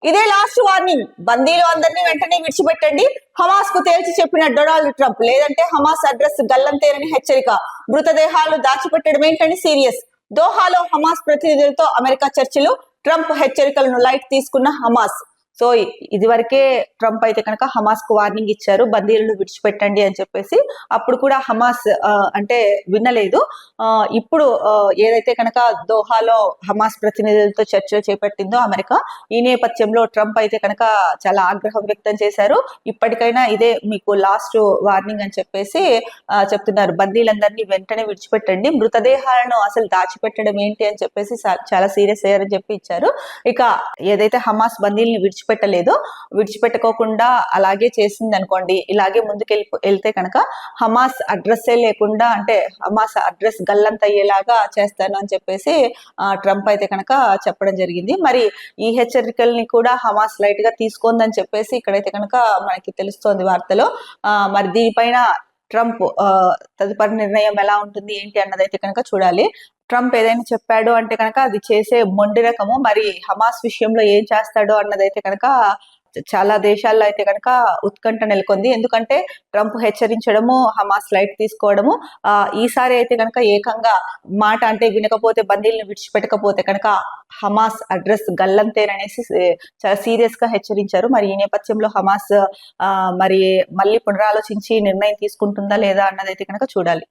ఇదే last warning. బందీలు అందరినీ వెంటనే విడిచిపెట్టండి, హమాస్ కు తేల్చి చెప్పిన డొనాల్డ్ ట్రంప్. లేదంటే హమాస్ అడ్రస్ గల్లంతేరని హెచ్చరిక. మృతదేహాలు దాచిపెట్టడం ఏంటని సీరియస్. దోహాలో హమాస్ ప్రతినిధులతో అమెరికా చర్చలు. ట్రంప్ హెచ్చరికలను లైట్ తీసుకున్న హమాస్. సో ఇది వరకే ట్రంప్ అయితే కనుక హమాస్ కు వార్నింగ్ ఇచ్చారు, బందీలను విడిచిపెట్టండి అని చెప్పేసి. అప్పుడు కూడా హమాస్ అంటే వినలేదు. ఇప్పుడు ఏదైతే కనుక దోహాలో హమాస్ ప్రతినిధులతో చర్చలు చేపట్టిందో అమెరికా, ఈ నేపథ్యంలో ట్రంప్ అయితే కనుక చాలా ఆగ్రహం వ్యక్తం చేశారు. ఇప్పటికైనా ఇదే మీకు లాస్ట్ వార్నింగ్ అని చెప్పేసి చెప్తున్నారు. బందీలందరినీ వెంటనే విడిచిపెట్టండి, మృతదేహాలను అసలు దాచిపెట్టడం ఏంటి అని చెప్పేసి చాలా సీరియస్ అయ్యారని చెప్పి ఇచ్చారు. ఇక ఏదైతే హమాస్ బందీల్ని విడిచిపెట్టుకోకుండా అలాగే చేసింది అనుకోండి, ఇలాగే ముందుకు వెళ్తే కనుక హమాస్ అడ్రస్సే లేకుండా, అంటే హమాస్ అడ్రస్ గల్లంతయ్యేలాగా చేస్తాను అని చెప్పేసి ట్రంప్ అయితే కనుక చెప్పడం జరిగింది. మరి ఈ హెచ్చరికల్ని కూడా హమాస్ లైట్ గా తీసుకోందని చెప్పేసి ఇక్కడైతే కనుక మనకి తెలుస్తోంది వార్తలో. మరి దీనిపైన ట్రంప్ తదుపరి నిర్ణయం ఎలా ఉంటుంది ఏంటి అన్నదైతే కనుక చూడాలి. ట్రంప్ ఏదైనా చెప్పాడు అంటే కనుక అది చేసే మొండి రకము. మరి హమాస్ విషయంలో ఏం చేస్తాడో అన్నదైతే కనుక చాలా దేశాల్లో అయితే కనుక ఉత్కంఠ నెలకొంది. ఎందుకంటే ట్రంప్ హెచ్చరించడము, హమాస్ లైట్ తీసుకోవడము. ఈసారి అయితే కనుక ఏకంగా మాట అంటే వినకపోతే, బందీలను విడిచిపెట్టకపోతే కనుక హమాస్ అడ్రస్ గల్లంతేననేసి చాలా సీరియస్ గా హెచ్చరించారు. మరి ఈ నేపథ్యంలో హమాస్ మరి మళ్ళీ పునరాలోచించి నిర్ణయం తీసుకుంటుందా లేదా అన్నదైతే కనుక చూడాలి.